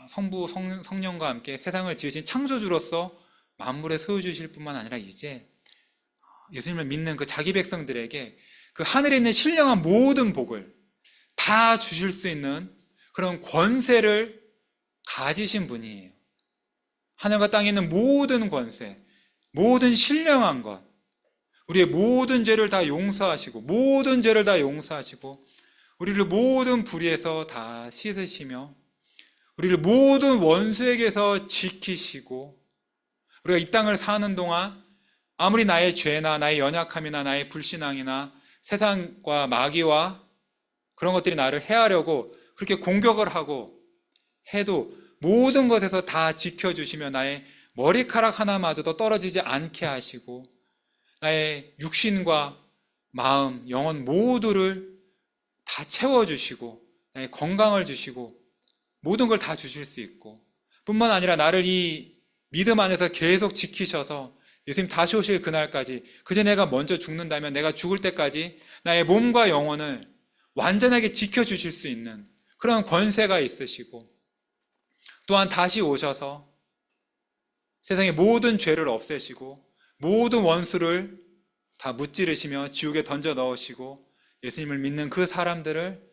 성부 성령과 함께 세상을 지으신 창조주로서 만물에 세워주실 뿐만 아니라 이제 예수님을 믿는 그 자기 백성들에게 그 하늘에 있는 신령한 모든 복을 다 주실 수 있는 그런 권세를 가지신 분이에요. 하늘과 땅에 있는 모든 권세, 모든 신령한 것, 우리의 모든 죄를 다 용서하시고 우리를 모든 불의에서 다 씻으시며 우리를 모든 원수에게서 지키시고 우리가 이 땅을 사는 동안 아무리 나의 죄나 나의 연약함이나 나의 불신앙이나 세상과 마귀와 그런 것들이 나를 해하려고 그렇게 공격을 하고 해도 모든 것에서 다 지켜주시며 나의 머리카락 하나마저도 떨어지지 않게 하시고 나의 육신과 마음, 영혼 모두를 다 채워주시고 나의 건강을 주시고 모든 걸 다 주실 수 있고 뿐만 아니라 나를 이 믿음 안에서 계속 지키셔서 예수님 다시 오실 그날까지, 그저 내가 먼저 죽는다면 내가 죽을 때까지 나의 몸과 영혼을 완전하게 지켜주실 수 있는 그런 권세가 있으시고, 또한 다시 오셔서 세상의 모든 죄를 없애시고 모든 원수를 다 무찌르시며 지옥에 던져 넣으시고 예수님을 믿는 그 사람들을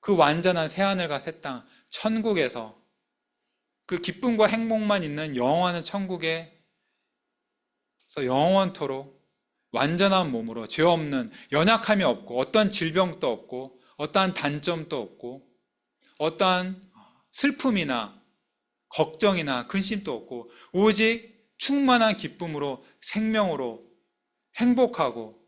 그 완전한 새하늘과 새 땅, 천국에서 그 기쁨과 행복만 있는 영원한 천국에서 영원토록 완전한 몸으로 죄 없는, 연약함이 없고 어떠한 질병도 없고 어떠한 단점도 없고 어떠한 슬픔이나 걱정이나 근심도 없고 오직 충만한 기쁨으로, 생명으로 행복하고,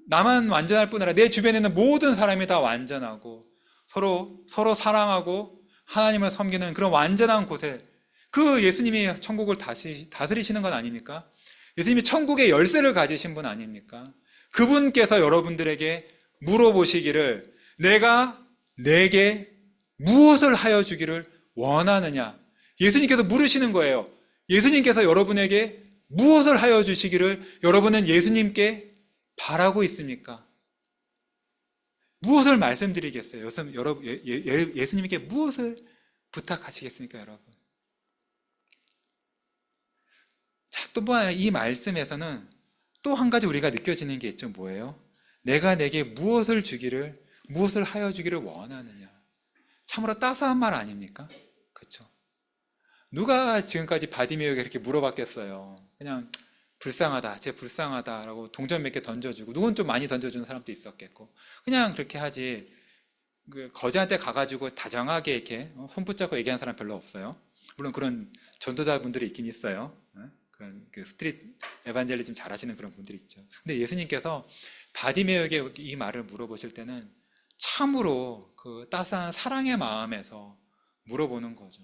나만 완전할 뿐 아니라 내 주변에 있는 모든 사람이 다 완전하고 서로 사랑하고 하나님을 섬기는 그런 완전한 곳에, 그 예수님이 천국을 다스리시는 건 아닙니까? 예수님이 천국의 열쇠를 가지신 분 아닙니까? 그분께서 여러분들에게 물어보시기를, 내가 내게 무엇을 하여 주기를 원하느냐? 예수님께서 물으시는 거예요. 예수님께서 여러분에게 무엇을 하여 주시기를 여러분은 예수님께 바라고 있습니까? 무엇을 말씀드리겠어요? 예수님께 무엇을 부탁하시겠습니까, 여러분? 자, 또 뭐 하나, 이 말씀에서는 또 한 가지 우리가 느껴지는 게 있죠. 뭐예요? 내가 내게 무엇을 하여 주기를 원하느냐. 참으로 따스한 말 아닙니까? 그렇죠? 누가 지금까지 바디메오에게 이렇게 물어봤겠어요? 그냥 불쌍하다, 쟤 불쌍하다라고 동전 몇 개 던져주고, 누군 좀 많이 던져주는 사람도 있었겠고, 그냥 그렇게 하지. 그 거지한테 가가지고 다정하게 이렇게 손 붙잡고 얘기하는 사람 별로 없어요. 물론 그런 전도자분들이 있긴 있어요. 그런 그 스트릿 에반젤리즘 잘하시는 그런 분들이 있죠. 근데 예수님께서 바디메오에게 이 말을 물어보실 때는 참으로 그 따스한 사랑의 마음에서 물어보는 거죠.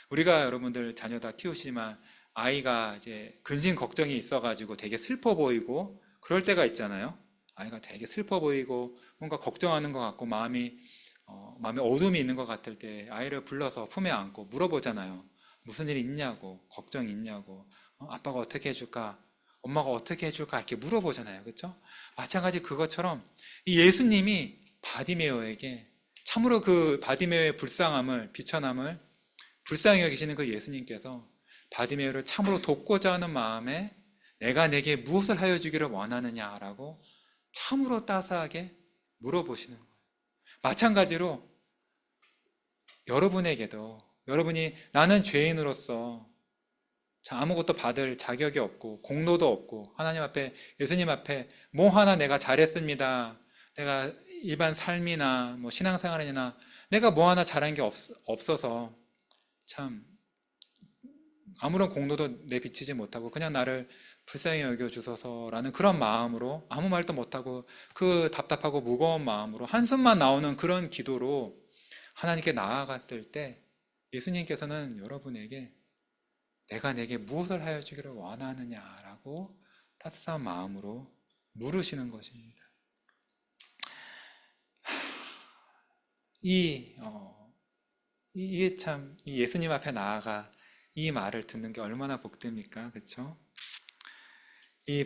우리가 여러분들 자녀 다 키우시지만 아이가 이제 근심 걱정이 있어가지고 되게 슬퍼 보이고 그럴 때가 있잖아요. 아이가 되게 슬퍼 보이고 뭔가 걱정하는 것 같고 마음에 어둠이 있는 것 같을 때 아이를 불러서 품에 안고 물어보잖아요. 무슨 일이 있냐고, 걱정이 있냐고, 아빠가 어떻게 해줄까, 엄마가 어떻게 해줄까, 이렇게 물어보잖아요. 그렇죠? 마찬가지 그것처럼 이 예수님이 바디메오에게 참으로 그 바디메오의 불쌍함을, 비천함을 불쌍히 여기시는 그 예수님께서 바디메오를 참으로 돕고자 하는 마음에 내가 내게 무엇을 하여 주기를 원하느냐라고 참으로 따스하게 물어보시는 거예요. 마찬가지로 여러분에게도, 여러분이 나는 죄인으로서 아무것도 받을 자격이 없고 공로도 없고 하나님 앞에, 예수님 앞에 뭐 하나 내가 잘했습니다, 내가 일반 삶이나 뭐 신앙생활이나 내가 뭐 하나 잘한 게 없어서 참 아무런 공로도 내비치지 못하고 그냥 나를 불쌍히 여겨주소서라는 그런 마음으로 아무 말도 못하고 그 답답하고 무거운 마음으로 한숨만 나오는 그런 기도로 하나님께 나아갔을 때 예수님께서는 여러분에게 내가 내게 무엇을 하여 주기를 원하느냐라고 따뜻한 마음으로 물으시는 것입니다. 이게 참, 이 예수님 앞에 나아가 이 말을 듣는 게 얼마나 복됩니까? 그렇죠? 이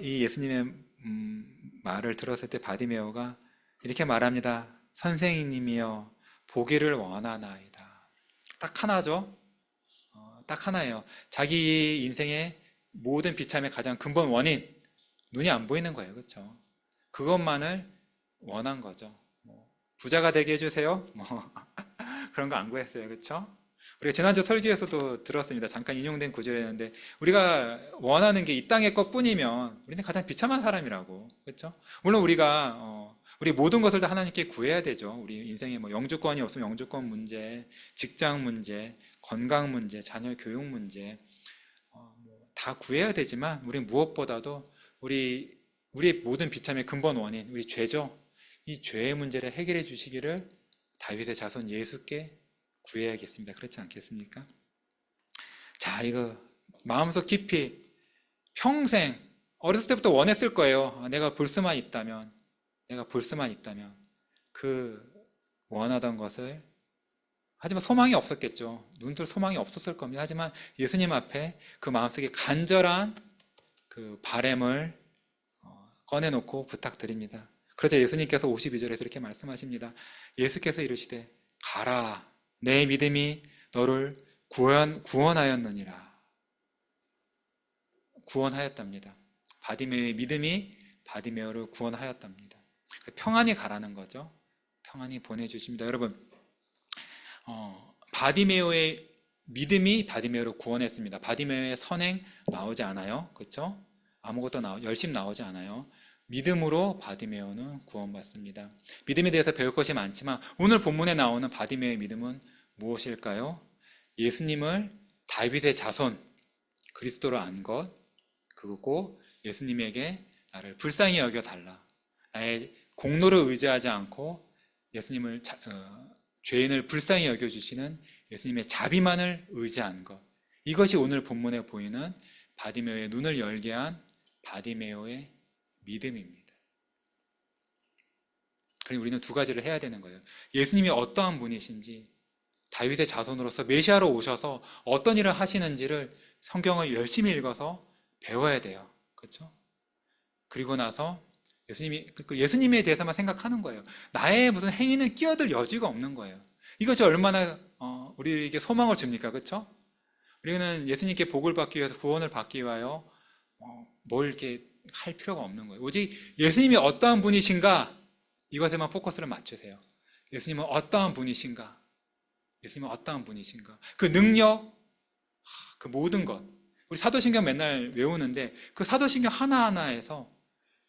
예수님의 말을 들었을 때 바디메오가 이렇게 말합니다. 선생님이여 보기를 원하나이다. 딱 하나죠. 딱 하나예요. 자기 인생의 모든 비참의 가장 근본 원인, 눈이 안 보이는 거예요. 그렇죠? 그것만을 원한 거죠. 부자가 되게 해주세요. 그런 거 안 구했어요. 그렇죠? 우리가 지난주 설교에서도 들었습니다. 잠깐 인용된 구절이었는데 우리가 원하는 게 이 땅의 것뿐이면 우리는 가장 비참한 사람이라고. 그렇죠? 물론 우리가 우리 모든 것을 다 하나님께 구해야 되죠. 우리 인생에 뭐 영주권이 없으면 영주권 문제, 직장 문제, 건강 문제, 자녀 교육 문제 다 구해야 되지만 우리 무엇보다도 우리의 모든 비참의 근본 원인, 우리 죄죠. 이 죄의 문제를 해결해 주시기를 다윗의 자손 예수께 구해야겠습니다. 그렇지 않겠습니까? 자, 이거 마음속 깊이 평생 어렸을 때부터 원했을 거예요. 내가 볼 수만 있다면 그 원하던 것을 하지만 소망이 없었겠죠. 눈뜰 소망이 없었을 겁니다. 하지만 예수님 앞에 그 마음속에 간절한 그 바램을 꺼내놓고 부탁드립니다. 그러자 예수님께서 52절에서 이렇게 말씀하십니다. 예수께서 이르시되 가라, 내 믿음이 너를 구원하였느니라. 구원하였답니다. 바디메오의 믿음이 바디메오를 구원하였답니다. 평안히 가라는 거죠. 평안히 보내주십니다. 여러분, 바디메오의 믿음이 바디메오를 구원했습니다. 바디메오의 선행 나오지 않아요. 그렇죠? 아무것도 열심 나오지 않아요. 믿음으로 바디메오는 구원받습니다. 믿음에 대해서 배울 것이 많지만 오늘 본문에 나오는 바디메오의 믿음은 무엇일까요? 예수님을 다윗의 자손 그리스도로 안 것, 그거고 예수님에게 나를 불쌍히 여겨달라. 나의 공로를 의지하지 않고 예수님을 죄인을 불쌍히 여겨주시는 예수님의 자비만을 의지한 것. 이것이 오늘 본문에 보이는 바디메오의 눈을 열게 한 바디메오의 믿음입니다. 그리고 우리는 두 가지를 해야 되는 거예요. 예수님이 어떠한 분이신지, 다윗의 자손으로서 메시아로 오셔서 어떤 일을 하시는지를 성경을 열심히 읽어서 배워야 돼요. 그렇죠? 그리고 나서 예수님에 대해서만 생각하는 거예요. 나의 무슨 행위는 끼어들 여지가 없는 거예요. 이것이 얼마나 우리에게 소망을 줍니까? 그렇죠? 우리는 예수님께 복을 받기 위해서, 구원을 받기 위하여 뭘 이렇게 할 필요가 없는 거예요. 오직 예수님이 어떠한 분이신가, 이것에만 포커스를 맞추세요. 예수님은 어떠한 분이신가, 예수님은 어떠한 분이신가, 그 능력, 그 모든 것. 우리 사도신경 맨날 외우는데 그 사도신경 하나하나에서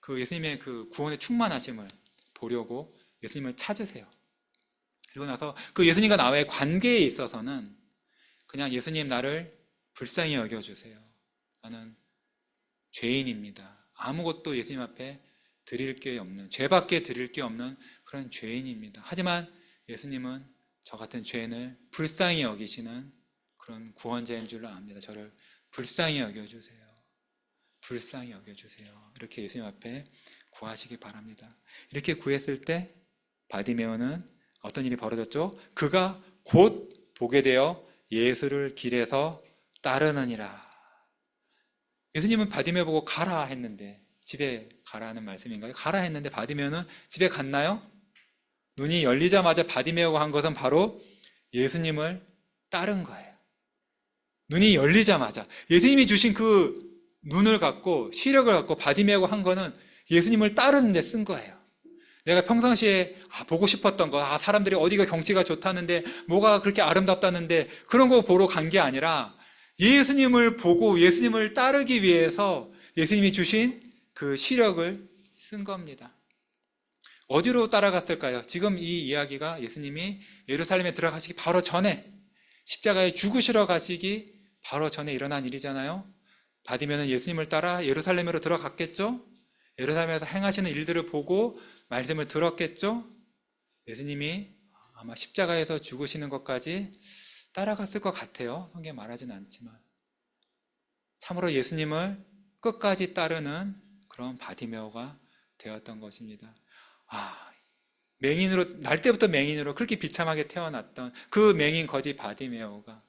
그 예수님의 그 구원의 충만하심을 보려고 예수님을 찾으세요. 그리고 나서 그 예수님과 나와의 관계에 있어서는 그냥 예수님, 나를 불쌍히 여겨주세요. 나는 죄인입니다. 아무것도 예수님 앞에 드릴 게 없는, 죄밖에 드릴 게 없는 그런 죄인입니다. 하지만 예수님은 저 같은 죄인을 불쌍히 여기시는 그런 구원자인 줄로 압니다. 저를 불쌍히 여겨주세요. 불쌍히 여겨주세요. 이렇게 예수님 앞에 구하시기 바랍니다. 이렇게 구했을 때 바디메오는 어떤 일이 벌어졌죠? 그가 곧 보게 되어 예수를 길에서 따르느니라. 예수님은 바디메오 보고 가라 했는데, 집에 가라는 말씀인가요? 가라 했는데 바디메오는 집에 갔나요? 눈이 열리자마자 바디메오가 한 것은 바로 예수님을 따른 거예요. 눈이 열리자마자 예수님이 주신 그 눈을 갖고, 시력을 갖고 바디메오가 한 거는 예수님을 따르는 데 쓴 거예요. 내가 평상시에 보고 싶었던 거, 사람들이 어디가 경치가 좋다는데, 뭐가 그렇게 아름답다는데, 그런 거 보러 간 게 아니라 예수님을 보고 예수님을 따르기 위해서 예수님이 주신 그 시력을 쓴 겁니다. 어디로 따라갔을까요? 지금 이 이야기가 예수님이 예루살렘에 들어가시기 바로 전에, 십자가에 죽으시러 가시기 바로 전에 일어난 일이잖아요. 바디메오는 예수님을 따라 예루살렘으로 들어갔겠죠? 예루살렘에서 행하시는 일들을 보고 말씀을 들었겠죠? 예수님이 아마 십자가에서 죽으시는 것까지 따라갔을 것 같아요. 성경에 말하지는 않지만. 참으로 예수님을 끝까지 따르는 그런 바디메오가 되었던 것입니다. 맹인으로, 날 때부터 맹인으로 그렇게 비참하게 태어났던 그 맹인 거지 바디메오가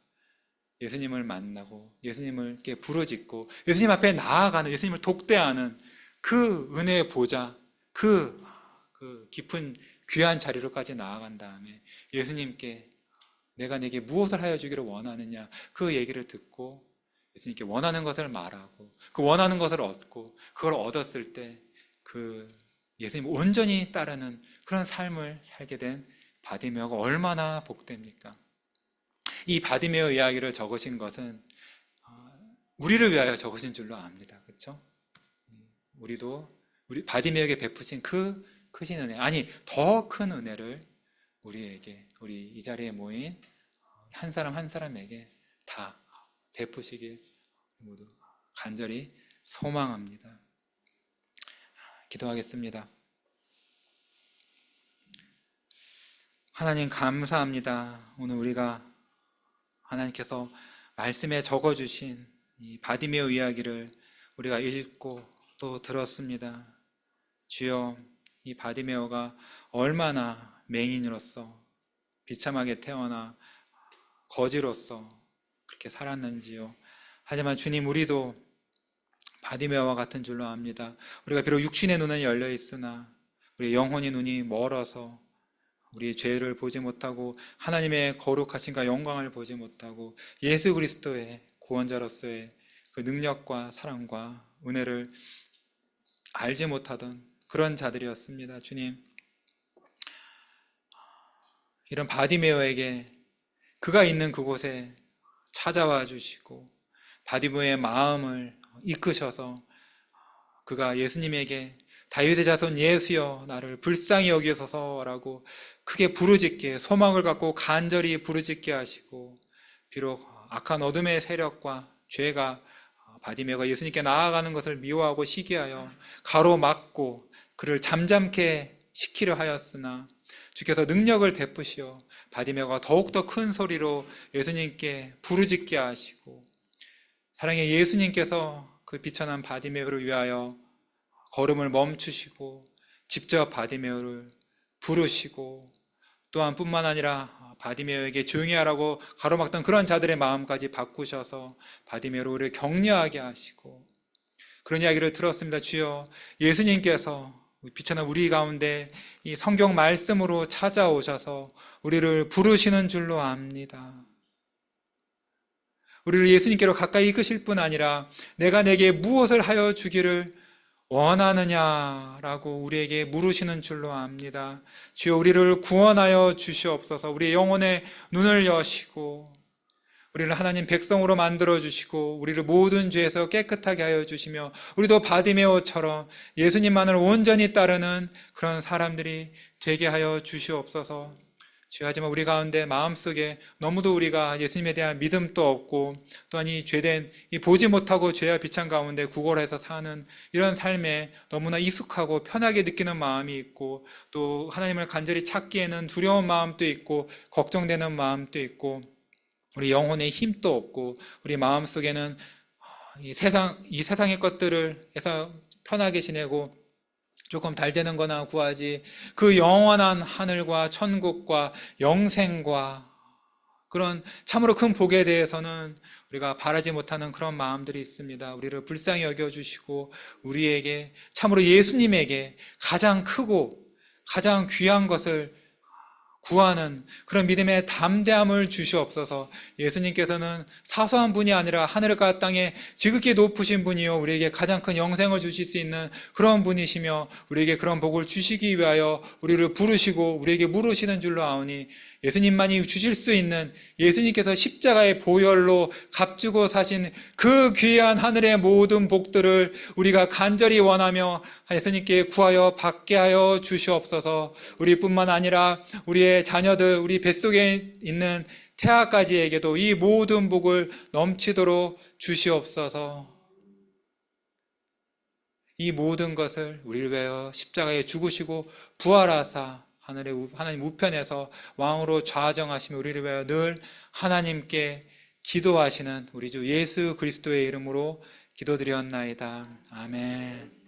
예수님을 만나고 예수님을 이렇게 부르짖고 예수님 앞에 나아가는, 예수님을 독대하는 그 은혜의 보좌, 그 깊은 귀한 자리로까지 나아간 다음에 예수님께 내가 내게 무엇을 하여 주기를 원하느냐, 그 얘기를 듣고 예수님께 원하는 것을 말하고 그 원하는 것을 얻고, 그걸 얻었을 때 그 예수님 온전히 따르는 그런 삶을 살게 된 바디메오가 얼마나 복됩니까? 이 바디메오 이야기를 적으신 것은 우리를 위하여 적으신 줄로 압니다. 그렇죠? 우리 바디메오에게 베푸신 그 크신 은혜, 아니 더 큰 은혜를 우리에게, 우리 이 자리에 모인 한 사람 한 사람에게 다 베푸시길 모두 간절히 소망합니다. 기도하겠습니다. 하나님 감사합니다. 오늘 우리가 하나님께서 말씀에 적어주신 이 바디메오 이야기를 우리가 읽고 또 들었습니다. 주여, 이 바디메오가 얼마나 맹인으로서 비참하게 태어나 거지로서 그렇게 살았는지요. 하지만 주님, 우리도 바디메어와 같은 줄로 압니다. 우리가 비록 육신의 눈은 열려 있으나 우리 영혼의 눈이 멀어서 우리의 죄를 보지 못하고 하나님의 거룩하신가 영광을 보지 못하고 예수 그리스도의 구원자로서의 그 능력과 사랑과 은혜를 알지 못하던 그런 자들이었습니다. 주님, 이런 바디메어에게 그가 있는 그곳에 찾아와 주시고 바디메어의 마음을 이끄셔서 그가 예수님에게 다윗의 자손 예수여 나를 불쌍히 여기소서라고 크게 부르짖게, 소망을 갖고 간절히 부르짖게 하시고, 비록 악한 어둠의 세력과 죄가 바디메어가 예수님께 나아가는 것을 미워하고 시기하여 가로막고 그를 잠잠케 시키려 하였으나 주께서 능력을 베푸시어 바디메어가 더욱더 큰 소리로 예수님께 부르짖게 하시고, 사랑의 예수님께서 그 비천한 바디메어를 위하여 걸음을 멈추시고 직접 바디메어를 부르시고, 또한 뿐만 아니라 바디메어에게 조용히 하라고 가로막던 그런 자들의 마음까지 바꾸셔서 바디메어를 우리를 격려하게 하시고, 그런 이야기를 들었습니다. 주여, 예수님께서 비천한 우리 가운데 이 성경 말씀으로 찾아오셔서 우리를 부르시는 줄로 압니다. 우리를 예수님께로 가까이 이끄실 뿐 아니라 내가 내게 무엇을 하여 주기를 원하느냐라고 우리에게 물으시는 줄로 압니다. 주여, 우리를 구원하여 주시옵소서. 우리의 영혼의 눈을 여시고 우리를 하나님 백성으로 만들어 주시고 우리를 모든 죄에서 깨끗하게 하여 주시며 우리도 바디메어처럼 예수님만을 온전히 따르는 그런 사람들이 되게 하여 주시옵소서. 주여, 하지만 우리 가운데 마음속에 너무도 우리가 예수님에 대한 믿음도 없고 또한 이 죄된 이 보지 못하고 죄와 비찬 가운데 구걸해서 사는 이런 삶에 너무나 익숙하고 편하게 느끼는 마음이 있고, 또 하나님을 간절히 찾기에는 두려운 마음도 있고 걱정되는 마음도 있고, 우리 영혼에 힘도 없고 우리 마음속에는 이 세상의 것들을 해서 편하게 지내고 조금 달되는 거나 구하지 그 영원한 하늘과 천국과 영생과 그런 참으로 큰 복에 대해서는 우리가 바라지 못하는 그런 마음들이 있습니다. 우리를 불쌍히 여겨주시고 우리에게 참으로 예수님에게 가장 크고 가장 귀한 것을 구하는 그런 믿음의 담대함을 주시옵소서. 예수님께서는 사소한 분이 아니라 하늘과 땅에 지극히 높으신 분이요 우리에게 가장 큰 영생을 주실 수 있는 그런 분이시며 우리에게 그런 복을 주시기 위하여 우리를 부르시고 우리에게 물으시는 줄로 아오니, 예수님만이 주실 수 있는, 예수님께서 십자가의 보혈로 값주고 사신 그 귀한 하늘의 모든 복들을 우리가 간절히 원하며 예수님께 구하여 받게 하여 주시옵소서. 우리뿐만 아니라 우리의 자녀들, 우리 뱃속에 있는 태아까지에게도 이 모든 복을 넘치도록 주시옵소서. 이 모든 것을 우리를 위하여 십자가에 죽으시고 부활하사 하나님 우편에서 왕으로 좌정하시며 우리를 위하여 늘 하나님께 기도하시는 우리 주 예수 그리스도의 이름으로 기도드렸나이다. 아멘.